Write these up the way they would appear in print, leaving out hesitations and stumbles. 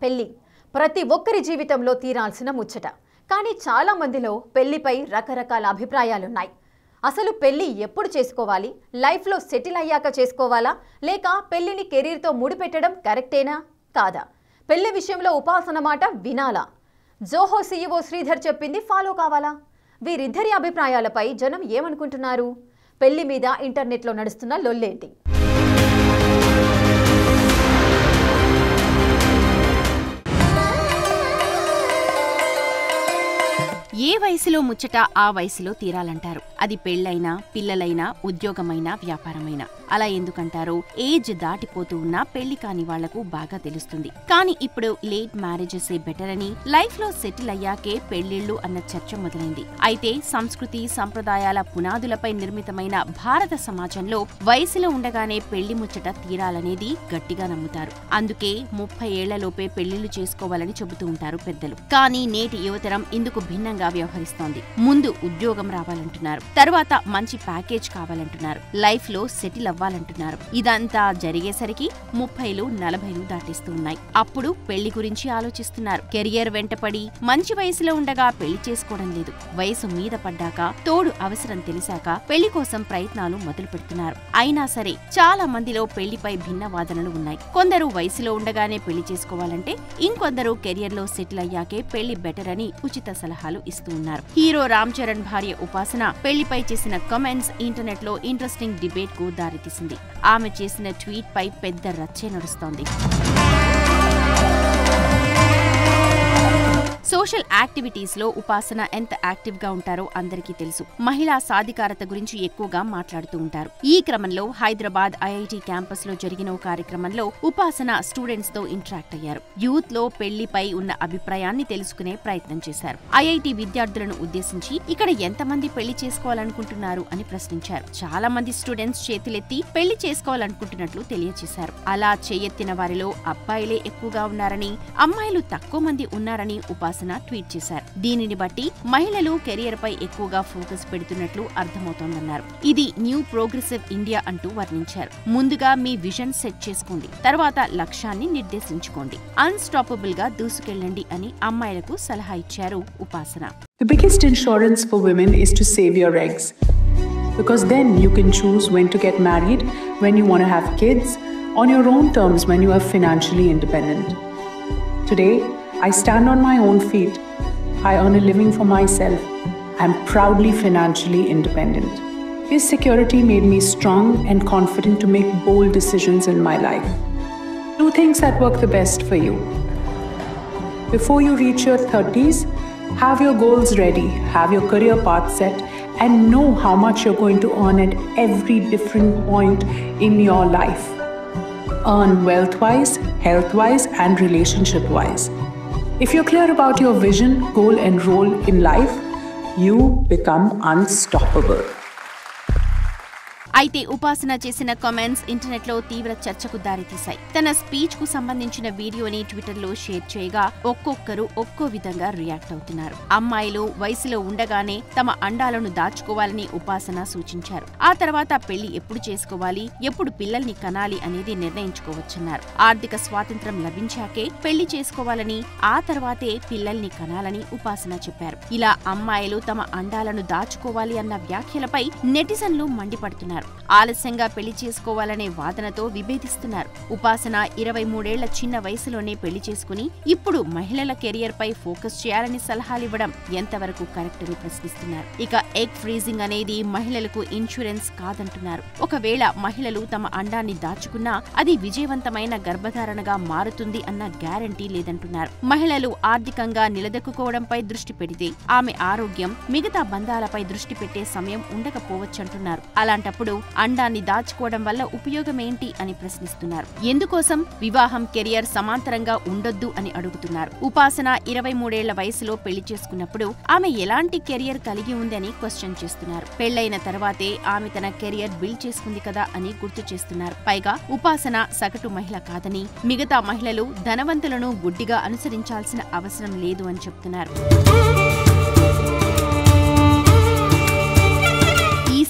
పెళ్లి ప్రతి ఒక్కరి జీవితంలో తీరాల్సిన ముచ్చట. కానీ చాలా మందిలో పెళ్లిపై రకరకాల అభిప్రాయాలున్నాయి. అసలు పెళ్లి ఎప్పుడు చేసుకోవాలి? లైఫ్లో సెటిల్ అయ్యాక చేసుకోవాలా? లేక పెళ్లిని కెరీర్తో ముడిపెట్టడం కరెక్టేనా కాదా? పెళ్లి విషయంలో ఉపాసన మాట వినాలా? జోహో సీఈఓ శ్రీధర్ చెప్పింది ఫాలో కావాలా? వీరిద్దరి అభిప్రాయాలపై జనం ఏమనుకుంటున్నారు? పెళ్లి మీద ఇంటర్నెట్లో నడుస్తున్న లొల్లేంటి? ఏ వయసులో ముచ్చట ఆ వయసులో తీరాలంటారు. అది పెళ్లైనా, పిల్లలైనా, ఉద్యోగమైనా, వ్యాపారమైనా. అలా ఎందుకంటారు? ఏజ్ దాటిపోతూ ఉన్నా పెళ్లి కాని వాళ్లకు బాగా తెలుస్తుంది. కానీ ఇప్పుడు లేట్ మ్యారేజెస్ బెటర్ అని, లైఫ్ లో సెటిల్ అయ్యాకే పెళ్లిళ్లు అన్న చర్చ మొదలైంది. అయితే సంస్కృతి సంప్రదాయాల పునాదులపై నిర్మితమైన భారత సమాజంలో వయసులో ఉండగానే పెళ్లి ముచ్చట తీరాలనేది గట్టిగా నమ్ముతారు. అందుకే 30 ఏళ్లలోపే పెళ్లిళ్లు చేసుకోవాలని చెబుతూ ఉంటారు పెద్దలు. కానీ నేటి యువతరం ఇందుకు భిన్నంగా వ్యవహరిస్తోంది. ముందు ఉద్యోగం రావాలంటున్నారు, తర్వాత మంచి ప్యాకేజ్ కావాలంటున్నారు, లైఫ్ లో సెటిల్ అవ్వాలంటున్నారు. ఇదంతా జరిగేసరికి 30లు 40లు దాటిస్తూ ఉన్నాయి. అప్పుడు పెళ్లి గురించి ఆలోచిస్తున్నారు. కెరియర్ వెంటపడి మంచి వయసులో ఉండగా పెళ్లి చేసుకోవడం లేదు. వయసు మీద పడ్డాక, తోడు అవసరం తెలిసాక పెళ్లి కోసం ప్రయత్నాలు మొదలు పెడుతున్నారు. అయినా సరే చాలా మందిలో పెళ్లిపై భిన్న వాదనలు ఉన్నాయి. కొందరు వయసులో ఉండగానే పెళ్లి చేసుకోవాలంటే, ఇంకొందరు కెరియర్ లో సెటిల్ అయ్యాకే పెళ్లి బెటర్ అని ఉచిత సలహాలు ఇస్తూ ఉన్నారు. హీరో రామ్ చరణ్ భార్య ఉపాసన పెళ్లిపై చేసిన కామెంట్స్ ఇంటర్నెట్ లో ఇంట్రెస్టింగ్ డిబేట్ కు దారితీసింది. ఆమె చేసిన ట్వీట్ పై పెద్ద రచ్చే నడుస్తోంది. సోషల్ యాక్టివిటీస్ లో ఉపాసన ఎంత యాక్టివ్ గా ఉంటారో అందరికీ తెలుసు. మహిళా సాధికారత గురించి ఎక్కువగా మాట్లాడుతూ ఉంటారు. ఈ క్రమంలో హైదరాబాద్ ఐఐటి క్యాంపస్ లో జరిగిన ఓ కార్యక్రమంలో ఉపాసన స్టూడెంట్స్ తో ఇంటరాక్ట్ అయ్యారు. యూత్ లో పెళ్లిపై ఉన్న అభిప్రాయాన్ని తెలుసుకునే ప్రయత్నం చేశారు. ఐఐటి విద్యార్థులను ఉద్దేశించి ఇక్కడ ఎంతమంది పెళ్లి చేసుకోవాలనుకుంటున్నారు అని ప్రశ్నించారు. చాలా మంది స్టూడెంట్స్ చేతులెత్తి పెళ్లి చేసుకోవాలనుకుంటున్నట్లు తెలియజేశారు. అలా చేయెత్తిన వారిలో అబ్బాయిలే ఎక్కువగా ఉన్నారని, అమ్మాయిలు తక్కువ మంది ఉన్నారని ఉపాసన ట్వీట్ చేశారు. దీనిని బట్టి మహిళలు కెరియర్ పై ఎక్కువగా ఫోకస్ పెడుతున్నట్లు అర్థమవుతోందన్నారు. ఇది న్యూ ప్రోగ్రెసివ్ ఇండియా అంటూ వర్ణించారు. ముందుగా మీ విజన్ సెట్ చేసుకోండి, తర్వాత లక్ష్యాన్ని నిర్దేశించుకోండి, అన్స్టాపబుల్ గా దూసుకెళ్లండి అని అమ్మాయిలకు సలహా ఇచ్చారు ఉపాసన. The biggest insurance for women is to save your eggs, because then you can choose when to get married, when you want to have kids, on your own terms, when you are financially independent. Today, I stand on my own feet. I earn a living for myself. I am proudly financially independent. This security made me strong and confident to make bold decisions in my life. Do things that work the best for you. Before you reach your 30s, have your goals ready, have your career path set, and know how much you're going to earn at every different point in your life. Earn wealth-wise, health-wise, and relationship-wise. If you're clear about your vision, goal, and role in life, you become unstoppable. అయితే ఉపాసన చేసిన comments internet లో తీవ్ర చర్చకు దారితీశాయి. తన speech కు సంబంధించిన వీడియోని ట్విట్టర్ లో షేర్ చేయగా ఒక్కొక్కరు ఒక్కో విధంగా రియాక్ట్ అవుతున్నారు. అమ్మాయిలు వయసులో ఉండగానే తమ అండాలను దాచుకోవాలని ఉపాసన సూచించారు. ఆ తర్వాత పెళ్లి ఎప్పుడు చేసుకోవాలి, ఎప్పుడు పిల్లల్ని కనాలి అనేది నిర్ణయించుకోవచ్చన్నారు. ఆర్థిక స్వాతంత్ర్యం లభించాకే పెళ్లి చేసుకోవాలని, ఆ తర్వాతే పిల్లల్ని కనాలని ఉపాసన చెప్పారు. ఇలా అమ్మాయిలు తమ అండాలను దాచుకోవాలి అన్న వ్యాఖ్యలపై నెటిజన్లు మండిపడుతున్నారు. ఆలస్యంగా పెళ్లి చేసుకోవాలనే వాదనతో విభేదిస్తున్నారు. ఉపాసన 23 ఏళ్ల చిన్న వయసులోనే పెళ్లి చేసుకుని ఇప్పుడు మహిళల కెరియర్ పై ఫోకస్ చేయాలని సలహాలివ్వడం ఎంతవరకు కరెక్ట్ అని ప్రశ్నిస్తున్నారు. ఇక ఎగ్ ఫ్రీజింగ్ అనేది మహిళలకు ఇన్సూరెన్స్ కాదంటున్నారు. ఒకవేళ మహిళలు తమ అండాన్ని దాచుకున్నా అది విజయవంతమైన గర్భధారణగా మారుతుంది అన్న గ్యారంటీ లేదంటున్నారు. మహిళలు ఆర్థికంగా నిలదొక్కుకోవడంపై దృష్టి పెడితే ఆమె ఆరోగ్యం, మిగతా బంధాలపై దృష్టి పెట్టే సమయం ఉండకపోవచ్చంటున్నారు. అలాంటప్పుడు అండాన్ని దాచుకోవడం వల్ల ఉపయోగమేంటి అని ప్రశ్నిస్తున్నారు. ఎందుకోసం వివాహం, కెరియర్ సమాంతరంగా ఉండొద్దు అని అడుగుతున్నారు. ఉపాసన 23 ఏళ్ల వయసులో పెళ్లి చేసుకున్నప్పుడు ఆమె ఎలాంటి కెరియర్ కలిగి ఉంది అని క్వశ్చన్ చేస్తున్నారు. పెళ్లైన తర్వాతే ఆమె తన కెరియర్ బిల్డ్ చేసుకుంది కదా అని గుర్తు చేస్తున్నారు. పైగా ఉపాసన సగటు మహిళ కాదని, మిగతా మహిళలు ధనవంతులను గుడ్డిగా అనుసరించాల్సిన అవసరం లేదు అని చెప్తున్నారు.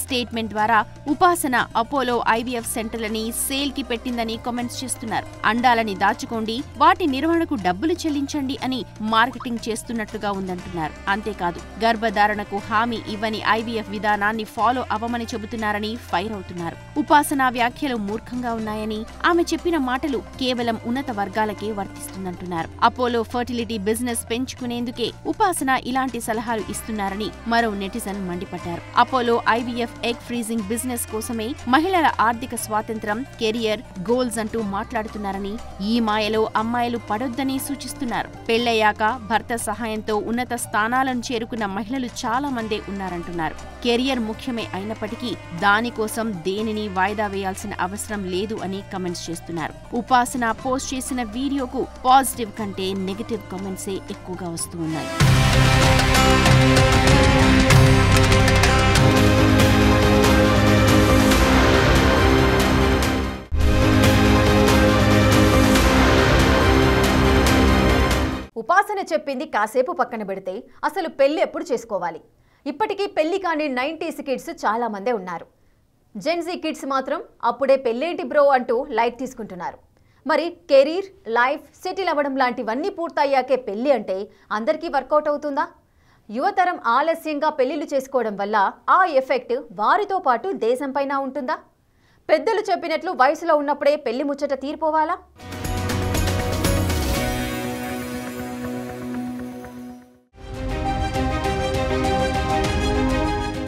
స్టేట్మెంట్ ద్వారా ఉపాసన అపోలో ఐవీఎఫ్ సెంటర్లని సేల్ కి పెట్టిందని కామెంట్స్ చేస్తున్నారు. అండాలని దాచుకోండి, వాటి నిర్వహణకు డబ్బులు చెల్లించండి అని మార్కెటింగ్ చేస్తున్నట్లుగా ఉందంటున్నారు. అంతేకాదు గర్భధారణకు హామీ ఇవ్వని ఐవీఎఫ్ విధానాన్ని ఫాలో అవ్వమని చెబుతున్నారని ఫైర్ అవుతున్నారు. ఉపాసన వ్యాఖ్యలు మూర్ఖంగా ఉన్నాయని, ఆమె చెప్పిన మాటలు కేవలం ఉన్నత వర్గాలకే వర్తిస్తుందంటున్నారు. అపోలో ఫర్టిలిటీ బిజినెస్ పెంచుకునేందుకే ఉపాసన ఇలాంటి సలహాలు ఇస్తున్నారని మరో నెటిజన్ మండిపడ్డారు. Apollo IVF egg freezing business కోసమే మహిళల ఆర్థిక స్వాతంత్ర్యం, కెరియర్, గోల్స్ అంటూ మాట్లాడుతున్నారని, ఈ మాయలో అమ్మాయిలు పడొద్దని సూచిస్తున్నారు. పెళ్లయ్యాక భర్త సహాయంతో ఉన్నత స్థానాలను చేరుకున్న మహిళలు చాలా మందే ఉన్నారంటున్నారు. కెరియర్ ముఖ్యమే అయినప్పటికీ దానికోసం దేనిని వాయిదా వేయాల్సిన అవసరం లేదు అని కమెంట్స్ చేస్తున్నారు. ఉపాసన పోస్ట్ చేసిన వీడియోకు పాజిటివ్ కంటే నెగటివ్ కామెంట్సే ఎక్కువగా వస్తూ ఉన్నాయి. ఉపాసన చెప్పింది కాసేపు పక్కన పెడితే అసలు పెళ్లి ఎప్పుడు చేసుకోవాలి? ఇప్పటికీ పెళ్లి కాని 90s కిడ్స్ చాలా మందే ఉన్నారు. జెన్జీ కిడ్స్ మాత్రం అప్పుడే పెళ్ళేంటి బ్రో అంటూ లైట్ తీసుకుంటున్నారు. మరి కెరీర్, లైఫ్ సెటిల్ అవ్వడం లాంటివన్నీ పూర్తయ్యాకే పెళ్లి అంటే అందరికీ వర్కౌట్ అవుతుందా? యువతరం ఆలస్యంగా పెళ్లిళ్ళు చేసుకోవడం వల్ల ఆ ఎఫెక్ట్ వారితో పాటు దేశంపైన ఉంటుందా? పెద్దలు చెప్పినట్లు వయసులో ఉన్నప్పుడే పెళ్లి ముచ్చట తీరిపోవాలా?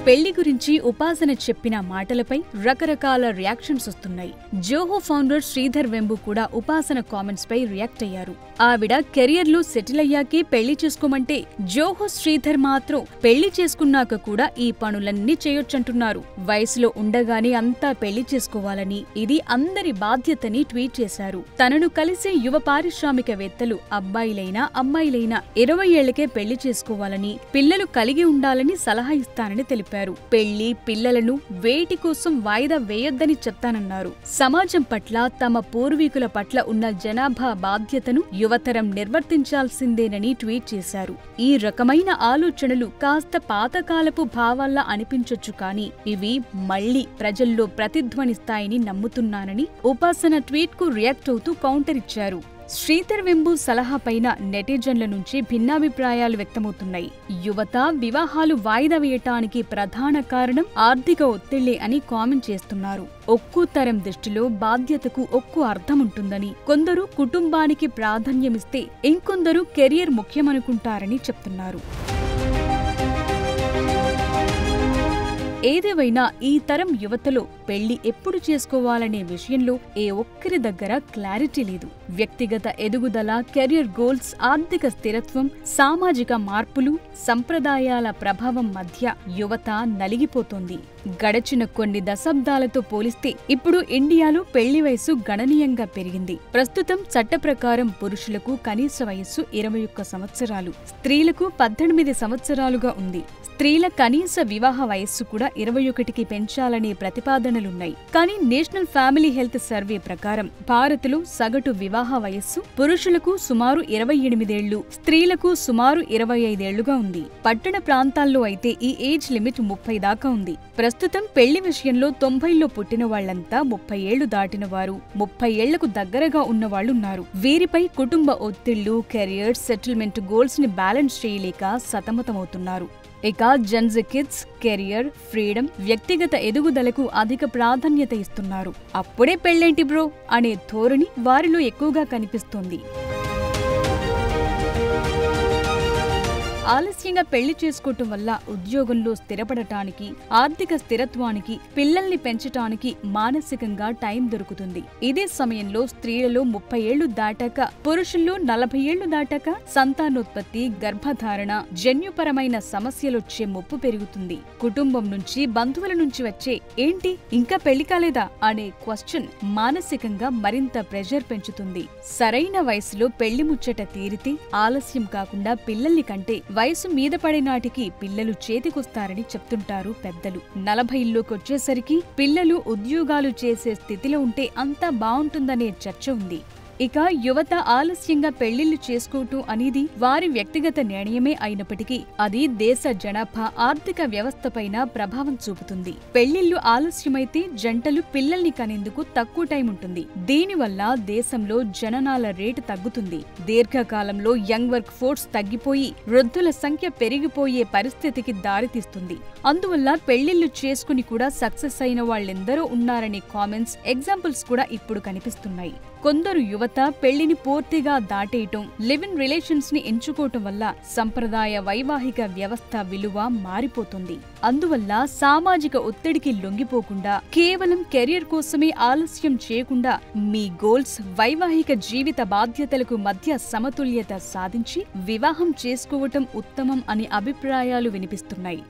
పెళ్లి గురించి ఉపాసన చెప్పిన మాటలపై రకరకాల రియాక్షన్స్ వస్తున్నాయి. జోహో ఫౌండర్ శ్రీధర్ వెంబు కూడా ఉపాసన కామెంట్స్ పై రియాక్ట్ అయ్యారు. ఆవిడ కెరియర్ లో సెటిల్ అయ్యాకే పెళ్లి చేసుకోమంటే జోహో శ్రీధర్ మాత్రం పెళ్లి చేసుకున్నాక కూడా ఈ పనులన్నీ చేయొచ్చంటున్నారు. వయసులో ఉండగానే అంతా పెళ్లి చేసుకోవాలని, ఇది అందరి బాధ్యతని ట్వీట్ చేశారు. తనను కలిసే యువ పారిశ్రామికవేత్తలు అబ్బాయిలైనా అమ్మాయిలైనా 20 ఏళ్లకే పెళ్లి చేసుకోవాలని, పిల్లలు కలిగి ఉండాలని సలహా ఇస్తానని తెలిపారు. పెళ్లి, పిల్లలను వేటి కోసం వాయిదా వేయొద్దని చెప్తానన్నారు. సమాజం పట్ల, తమ పూర్వీకుల పట్ల ఉన్న జనాభా బాధ్యతను యువతరం నిర్వర్తించాల్సిందేనని ట్వీట్ చేశారు. ఈ రకమైన ఆలోచనలు కాస్త పాతకాలపు భావాల్లా అనిపించొచ్చు, కానీ ఇవి మళ్లీ ప్రజల్లో ప్రతిధ్వనిస్తాయని నమ్ముతున్నానని ఉపాసన ట్వీట్ కు రియాక్ట్ అవుతూ కౌంటర్ ఇచ్చారు. శ్రీధర్ వెంబు సలహాపైన నెటిజన్ల నుంచి భిన్నాభిప్రాయాలు వ్యక్తమవుతున్నాయి. యువత వివాహాలు వాయిదా వేయటానికి ప్రధాన కారణం ఆర్థిక ఒత్తిళ్లే అని కామెంట్ చేస్తున్నారు. ఒక్కో తరం దృష్టిలో బాధ్యతకు ఒక్కో అర్థముంటుందని, కొందరు కుటుంబానికి ప్రాధాన్యమిస్తే ఇంకొందరు కెరియర్ ముఖ్యమనుకుంటారని చెప్తున్నారు. ఏదేవైనా ఈ తరం యువతలో పెళ్లి ఎప్పుడు చేసుకోవాలనే విషయంలో ఏ ఒక్కరి దగ్గర క్లారిటీ లేదు. వ్యక్తిగత ఎదుగుదల, కెరియర్ గోల్స్, ఆర్థిక స్థిరత్వం, సామాజిక మార్పులు, సంప్రదాయాల ప్రభావం మధ్య యువత నలిగిపోతోంది. గడచిన కొన్ని దశాబ్దాలతో పోలిస్తే ఇప్పుడు ఇండియాలో పెళ్లి వయసు గణనీయంగా పెరిగింది. ప్రస్తుతం చట్ట ప్రకారం పురుషులకు కనీస వయస్సు 21 సంవత్సరాలు, స్త్రీలకు 18 సంవత్సరాలుగా ఉంది. స్త్రీల కనీస వివాహ వయస్సు కూడా 21కి పెంచాలనే ప్రతిపాదనలున్నాయి. కానీ నేషనల్ ఫ్యామిలీ హెల్త్ సర్వే ప్రకారం భారత్లో సగటు వివాహ వయస్సు పురుషులకు సుమారు 28 ఏళ్లు, స్త్రీలకు సుమారు 25 ఏళ్లుగా ఉంది. పట్టణ ప్రాంతాల్లో అయితే ఈ ఏజ్ లిమిట్ 30 దాకా ఉంది. ప్రస్తుతం పెళ్లి విషయంలో 90లో పుట్టిన వాళ్లంతా 30 ఏళ్లు దాటిన వారు, 30 ఏళ్లకు దగ్గరగా ఉన్నవాళ్లున్నారు. వీరిపై కుటుంబ ఒత్తిళ్లు, కెరియర్, సెటిల్మెంట్ గోల్స్ ని బ్యాలెన్స్ చేయలేక సతమతమవుతున్నారు. ఇక జెన్జీ కిడ్స్ కెరియర్, ఫ్రీడమ్, వ్యక్తిగత ఎదుగుదలకు అధిక ప్రాధాన్యత ఇస్తున్నారు. అప్పుడే పెళ్లేంటి బ్రో అనే ధోరణి వారిలో ఎక్కువగా కనిపిస్తోంది. ఆలస్యంగా పెళ్లి చేసుకోవటం వల్ల ఉద్యోగంలో స్థిరపడటానికి, ఆర్థిక స్థిరత్వానికి, పిల్లల్ని పెంచటానికి మానసికంగా టైం దొరుకుతుంది. ఇదే సమయంలో స్త్రీలలో 30 ఏళ్లు దాటాక, పురుషుల్లో 40 ఏళ్లు దాటాక సంతానోత్పత్తి, గర్భధారణ, జన్యుపరమైన సమస్యలొచ్చే ముప్పు పెరుగుతుంది. కుటుంబం నుంచి, బంధువుల నుంచి వచ్చే ఏంటి ఇంకా పెళ్లి కాలేదా అనే క్వశ్చన్ మానసికంగా మరింత ప్రెషర్ పెంచుతుంది. సరైన వయసులో పెళ్లి ముచ్చట తీరితే ఆలస్యం కాకుండా పిల్లల్ని కంటే వయసు మీద పడే నాటికి పిల్లలు చేతికొస్తారని చెప్తుంటారు పెద్దలు. 40లోకొచ్చేసరికి పిల్లలు ఉద్యోగాలు చేసే స్థితిలో ఉంటే అంతా బావుంటుందనే చర్చ ఉంది. ఇక యువత ఆలస్యంగా పెళ్లిళ్లు చేసుకోవటం అనేది వారి వ్యక్తిగత నిర్ణయమే అయినప్పటికీ అది దేశ జనాభా ఆర్థిక వ్యవస్థపైన ప్రభావం చూపుతుంది. పెళ్లిళ్లు ఆలస్యమైతే జంటలు పిల్లల్ని కనేందుకు తక్కువ టైం ఉంటుంది. దీనివల్ల దేశంలో జననాల రేటు తగ్గుతుంది. దీర్ఘకాలంలో యంగ్ వర్క్ ఫోర్స్ తగ్గిపోయి వృద్ధుల సంఖ్య పెరిగిపోయే పరిస్థితికి దారితీస్తుంది. అందువల్ల పెళ్లిళ్లు చేసుకుని కూడా సక్సెస్ అయిన వాళ్ళెందరో ఉన్నారనే కామెంట్స్, ఎగ్జాంపుల్స్ కూడా ఇప్పుడు కనిపిస్తున్నాయి. కొందరు యువత పెళ్లిని పూర్తిగా దాటేయటం, లివ్ ఇన్ రిలేషన్స్ ని ఎంచుకోవటం వల్ల సంప్రదాయ వైవాహిక వ్యవస్థ విలువ మారిపోతుంది. అందువల్ల సామాజిక ఒత్తిడికి లొంగిపోకుండా కేవలం కెరియర్ కోసమే ఆలస్యం చేయకుండా మీ గోల్స్, వైవాహిక జీవిత బాధ్యతలకు మధ్య సమతుల్యత సాధించి వివాహం చేసుకోవటం ఉత్తమం అనే అభిప్రాయాలు వినిపిస్తున్నాయి.